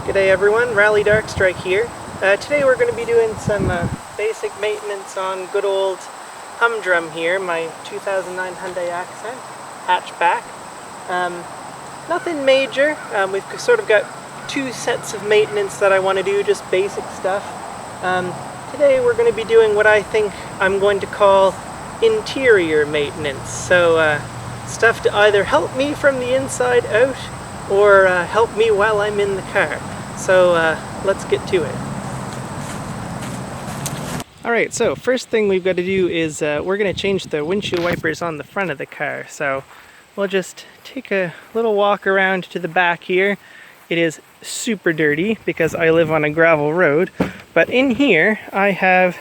G'day everyone, Rally Darkstrike here. Today we're going to be doing some basic maintenance on good old Humdrum here, my 2009 Hyundai Accent hatchback. Nothing major. We've sort of got two sets of maintenance that I want to do, just basic stuff. Today we're going to be doing what I think I'm going to call interior maintenance. So stuff to either help me from the inside out or help me while I'm in the car. So let's get to it. Alright, so first thing we've got to do is we're going to change the windshield wipers on the front of the car. So we'll just take a little walk around to the back here. It is super dirty because I live on a gravel road, but in here I have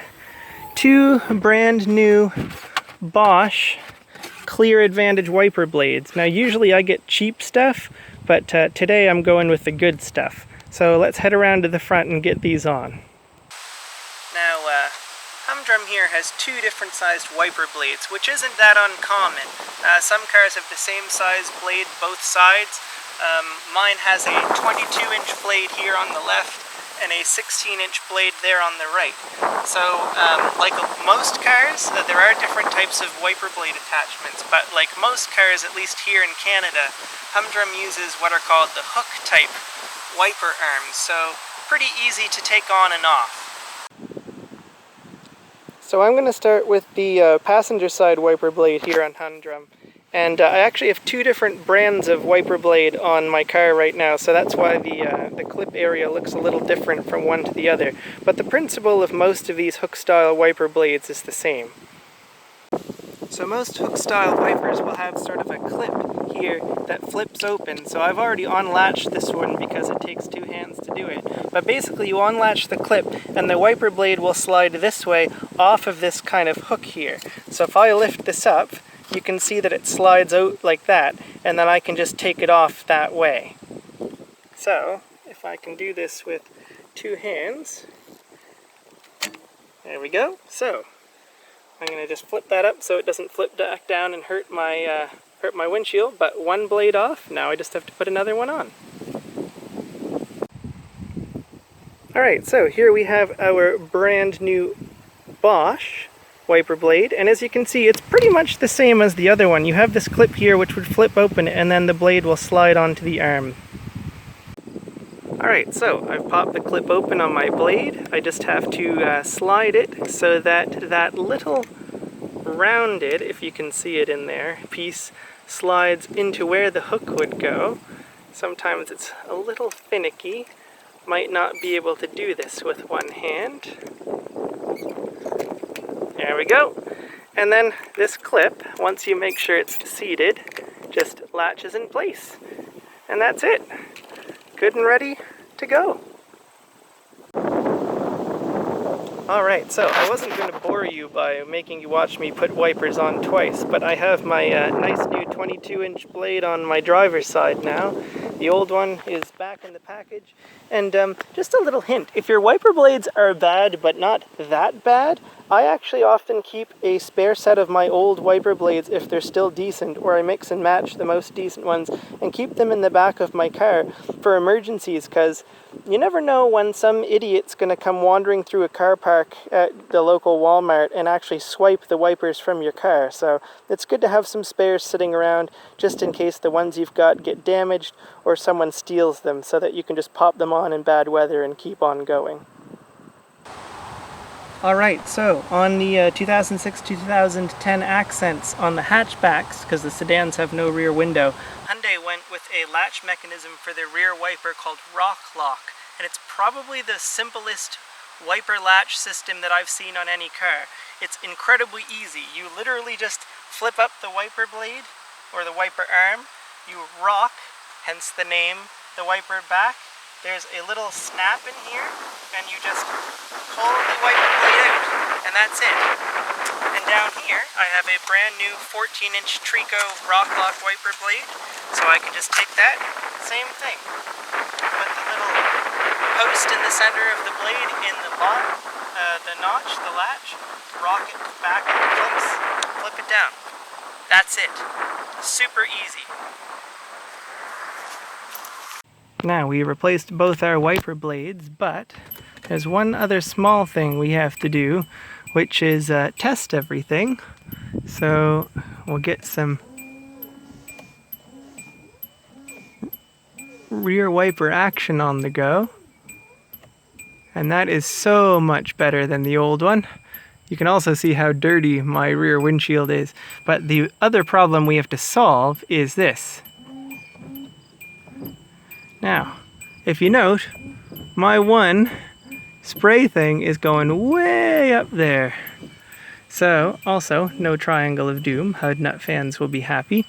two brand new Bosch Clear Advantage wiper blades. Now usually I get cheap stuff, but today I'm going with the good stuff. So let's head around to the front and get these on. Now Humdrum here has two different sized wiper blades, which isn't that uncommon. Some cars have the same size blade both sides. Mine has a 22-inch blade here on the left and a 16-inch blade there on the right. So, like most cars, there are different types of wiper blade attachments, but like most cars, at least here in Canada, Humdrum uses what are called the hook type wiper arms, so pretty easy to take on and off. So I'm going to start with the passenger side wiper blade here on Humdrum. And I actually have two different brands of wiper blade on my car right now, so that's why the clip area looks a little different from one to the other. But the principle of most of these hook style wiper blades is the same. So most hook style wipers will have sort of a clip here that flips open. So I've already unlatched this one because it takes two hands to do it. But basically you unlatch the clip and the wiper blade will slide this way off of this kind of hook here. So if I lift this up, you can see that it slides out like that, and then I can just take it off that way. So, if I can do this with two hands, there we go. So, I'm going to just flip that up so it doesn't flip back down and hurt my windshield, but one blade off, now I just have to put another one on. Alright, so here we have our brand new Bosch wiper blade, and as you can see it's pretty much the same as the other one. You have this clip here which would flip open and then the blade will slide onto the arm. Alright, so I've popped the clip open on my blade. I just have to slide it so that that little rounded, if you can see it in there, piece slides into where the hook would go. Sometimes it's a little finicky. Might not be able to do this with one hand. There we go. And then this clip, once you make sure it's seated, just latches in place. And that's it. Good and ready to go. Alright, so I wasn't going to bore you by making you watch me put wipers on twice, but I have my nice new 22-inch blade on my driver's side now. The old one is back in the package. And just a little hint, if your wiper blades are bad but not that bad, I actually often keep a spare set of my old wiper blades if they're still decent, or I mix and match the most decent ones and keep them in the back of my car for emergencies, because you never know when some idiot's going to come wandering through a car park at the local Walmart and actually swipe the wipers from your car. So it's good to have some spares sitting around just in case the ones you've got get damaged or someone steals them, so that you can just pop them on in bad weather and keep on going. Alright, so on the 2006-2010 Accents on the hatchbacks, because the sedans have no rear window, Hyundai went with a latch mechanism for their rear wiper called Rock Lock, and it's probably the simplest wiper latch system that I've seen on any car. It's incredibly easy. You literally just flip up the wiper blade, or the wiper arm, you rock, hence the name, the wiper back. There's a little snap in here, and you just pull the wiper blade out, and that's it. And down here, I have a brand new 14-inch Trico Rock Lock wiper blade, so I can just take that, same thing. Put the little post in the center of the blade in the bottom, the notch, the latch, rock it back into place, flip it down. That's it. Super easy. Now we replaced both our wiper blades, but there's one other small thing we have to do, which is test everything. So we'll get some rear wiper action on the go. And that is so much better than the old one. You can also see how dirty my rear windshield is. But the other problem we have to solve is this. Now, if you note, my one spray thing is going way up there. So, also, no triangle of doom. HUD nut fans will be happy.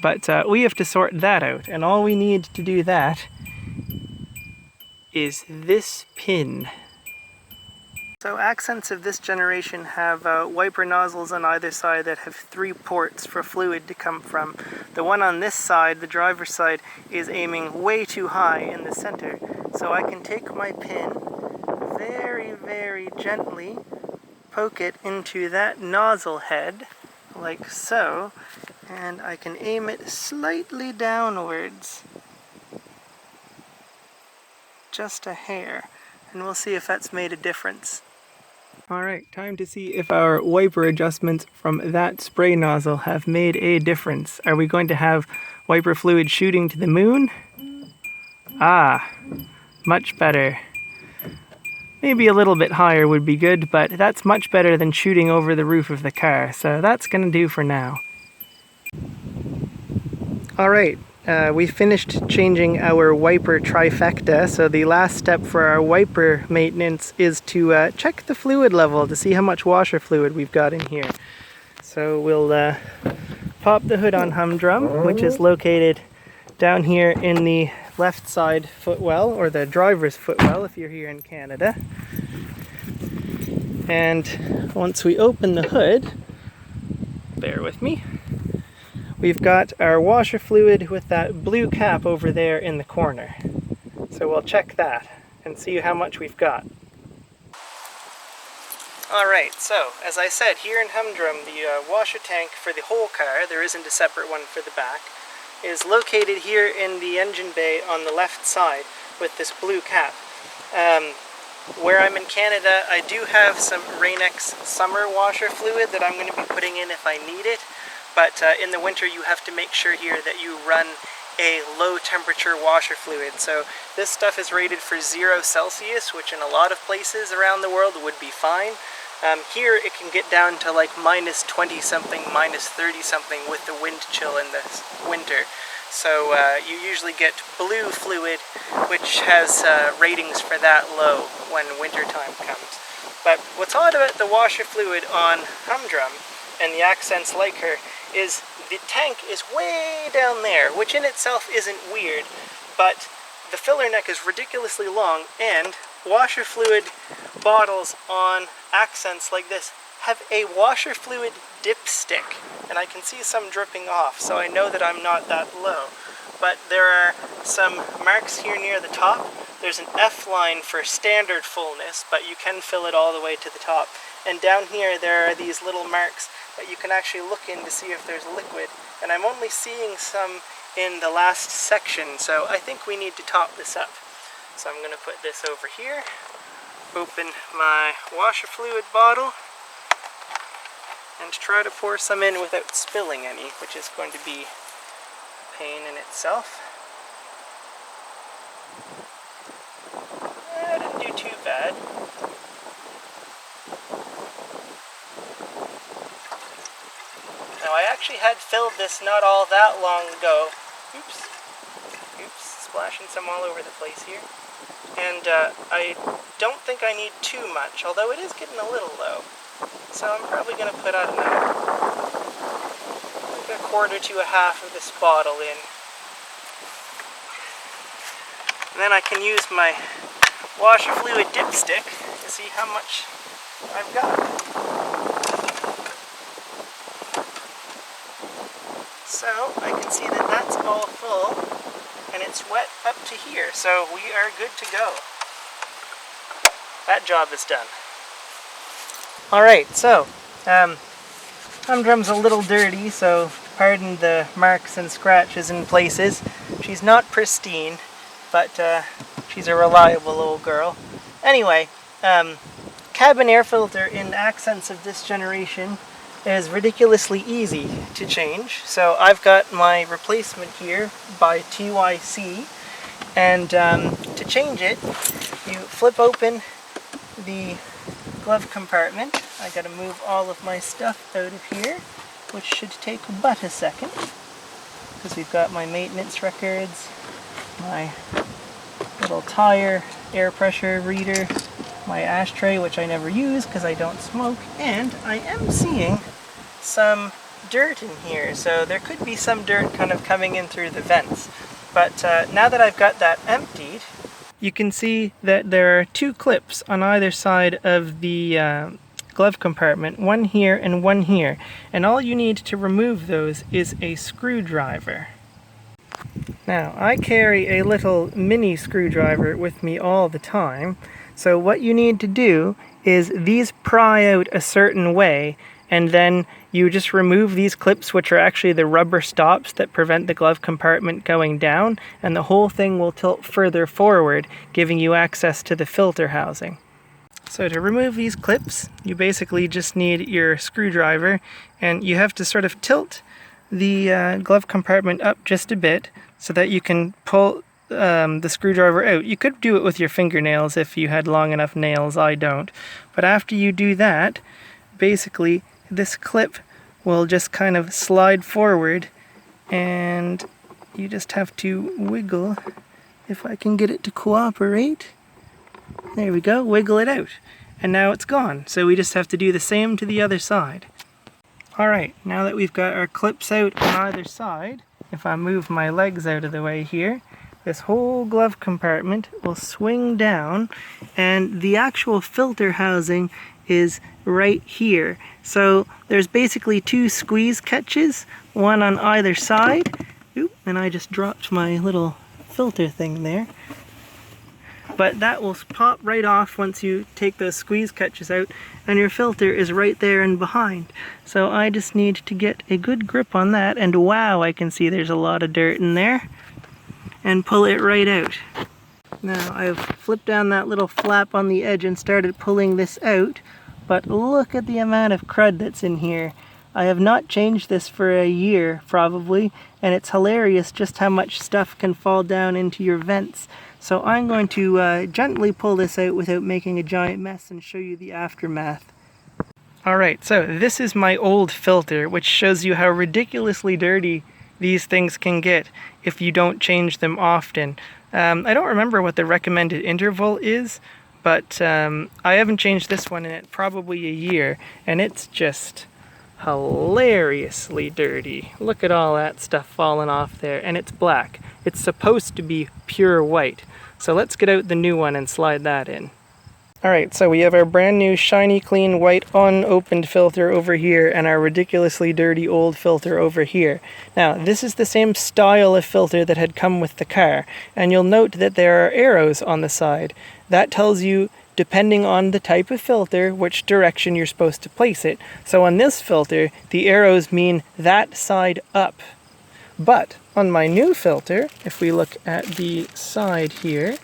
But we have to sort that out. And all we need to do that is this pin. So Accents of this generation have wiper nozzles on either side that have 3 ports for fluid to come from. The one on this side, the driver's side, is aiming way too high in the center. So I can take my pin, very, very gently poke it into that nozzle head, like so, and I can aim it slightly downwards. Just a hair, and we'll see if that's made a difference. Alright, time to see if our wiper adjustments from that spray nozzle have made a difference. Are we going to have wiper fluid shooting to the moon? Ah, much better. Maybe a little bit higher would be good, but that's much better than shooting over the roof of the car, so that's gonna do for now. Alright, we finished changing our wiper trifecta, so the last step for our wiper maintenance is to check the fluid level to see how much washer fluid we've got in here. So we'll pop the hood on Humdrum, which is located down here in the left side footwell, or the driver's footwell if you're here in Canada. And once we open the hood, bear with me, we've got our washer fluid with that blue cap over there in the corner. So we'll check that and see how much we've got. Alright, so as I said, here in Humdrum, the washer tank for the whole car, there isn't a separate one for the back, is located here in the engine bay on the left side with this blue cap. Where I'm in Canada, I do have some Rain-X summer washer fluid that I'm going to be putting in if I need it. But in the winter you have to make sure here that you run a low temperature washer fluid. So this stuff is rated for 0 Celsius, which in a lot of places around the world would be fine. Here it can get down to like -20 something, -30 something with the wind chill in the winter. So you usually get blue fluid, which has ratings for that low when winter time comes. But what's odd about the washer fluid on Humdrum and the Accents like her is the tank is way down there, which in itself isn't weird, but the filler neck is ridiculously long, and washer fluid bottles on Accents like this have a washer fluid dipstick, and I can see some dripping off, so I know that I'm not that low. But there are some marks here near the top. There's an F line for standard fullness, but you can fill it all the way to the top. And down here there are these little marks that you can actually look in to see if there's liquid, and I'm only seeing some in the last section, so I think we need to top this up. So I'm going to put this over here, open my washer fluid bottle, and try to pour some in without spilling any, which is going to be a pain in itself. That didn't do too bad. Now I actually had filled this not all that long ago. Oops, splashing some all over the place here. And I don't think I need too much, although it is getting a little low. So I'm probably going to put, I don't know, like a quarter to a half of this bottle in. And then I can use my washer fluid dipstick to see how much I've got. So I can see that that's all full, and it's wet up to here, so we are good to go. That job is done. Alright, so Humdrum's a little dirty, so pardon the marks and scratches in places. She's not pristine, but she's a reliable old girl. Anyway, cabin air filter in Accents of this generation is ridiculously easy to change. So I've got my replacement here by TYC, and to change it, you flip open the glove compartment. I gotta move all of my stuff out of here, which should take but a second, because we've got my maintenance records, my little tire air pressure reader, my ashtray, which I never use because I don't smoke, and I am seeing some dirt in here, so there could be some dirt kind of coming in through the vents. But now that I've got that emptied, you can see that there are two clips on either side of the glove compartment, one here and one here, and all you need to remove those is a screwdriver. Now, I carry a little mini screwdriver with me all the time, so what you need to do is these pry out a certain way, and then you just remove these clips, which are actually the rubber stops that prevent the glove compartment going down, and the whole thing will tilt further forward, giving you access to the filter housing. So to remove these clips, you basically just need your screwdriver, and you have to sort of tilt the glove compartment up just a bit so that you can pull the screwdriver out. You could do it with your fingernails if you had long enough nails. I don't. But after you do that, basically this clip will just kind of slide forward, and you just have to wiggle, if I can get it to cooperate. There we go, wiggle it out. And now it's gone. So we just have to do the same to the other side. Alright, now that we've got our clips out on either side, if I move my legs out of the way here, this whole glove compartment will swing down, and the actual filter housing is right here. So there's basically two squeeze catches, one on either side. Oop, and I just dropped my little filter thing there. But that will pop right off once you take those squeeze catches out, and your filter is right there and behind. So I just need to get a good grip on that, and wow, I can see there's a lot of dirt in there, and pull it right out. Now I've flipped down that little flap on the edge and started pulling this out, but look at the amount of crud that's in here. I have not changed this for a year probably, and it's hilarious just how much stuff can fall down into your vents. So I'm going to gently pull this out without making a giant mess and show you the aftermath. Alright, so this is my old filter, which shows you how ridiculously dirty these things can get if you don't change them often. I don't remember what the recommended interval is, but I haven't changed this one in probably a year, and it's just hilariously dirty. Look at all that stuff falling off there, and it's black. It's supposed to be pure white. So let's get out the new one and slide that in. Alright, so we have our brand new shiny clean white unopened filter over here, and our ridiculously dirty old filter over here. Now this is the same style of filter that had come with the car, and you'll note that there are arrows on the side. That tells you, depending on the type of filter, which direction you're supposed to place it. So on this filter, the arrows mean that side up. But on my new filter, if we look at the side here,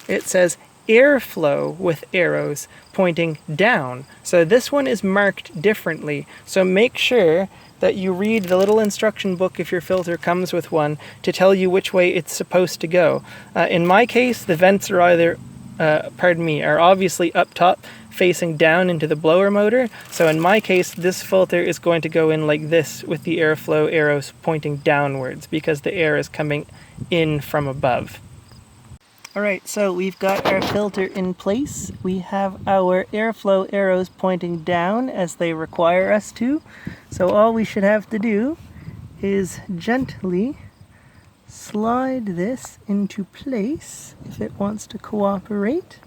it says airflow with arrows pointing down. So this one is marked differently. So make sure that you read the little instruction book if your filter comes with one to tell you which way it's supposed to go. In my case, the vents are either, are obviously up top facing down into the blower motor. So in my case, this filter is going to go in like this with the airflow arrows pointing downwards because the air is coming in from above. Alright, so we've got our filter in place. We have our airflow arrows pointing down as they require us to. So all we should have to do is gently slide this into place if it wants to cooperate.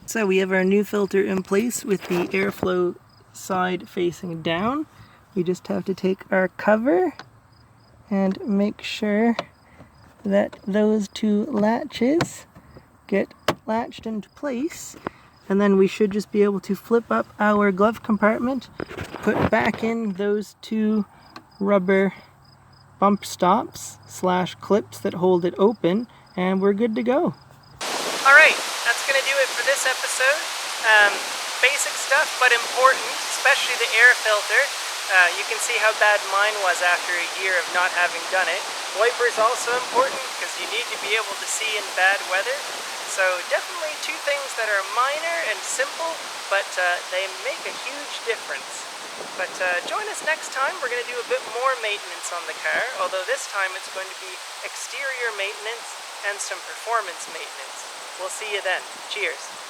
So we have our new filter in place with the airflow side facing down. We just have to take our cover and make sure that those two latches get latched into place, and then we should just be able to flip up our glove compartment, put back in those two rubber bump stops / clips that hold it open, and we're good to go. Alright, that's going to do it for this episode. Basic stuff, but important, especially the air filter. You can see how bad mine was after a year of not having done it. Wipers also important because you need to be able to see in bad weather. So definitely two things that are minor and simple, but they make a huge difference. But join us next time. We're going to do a bit more maintenance on the car, although this time it's going to be exterior maintenance and some performance maintenance. We'll see you then. Cheers.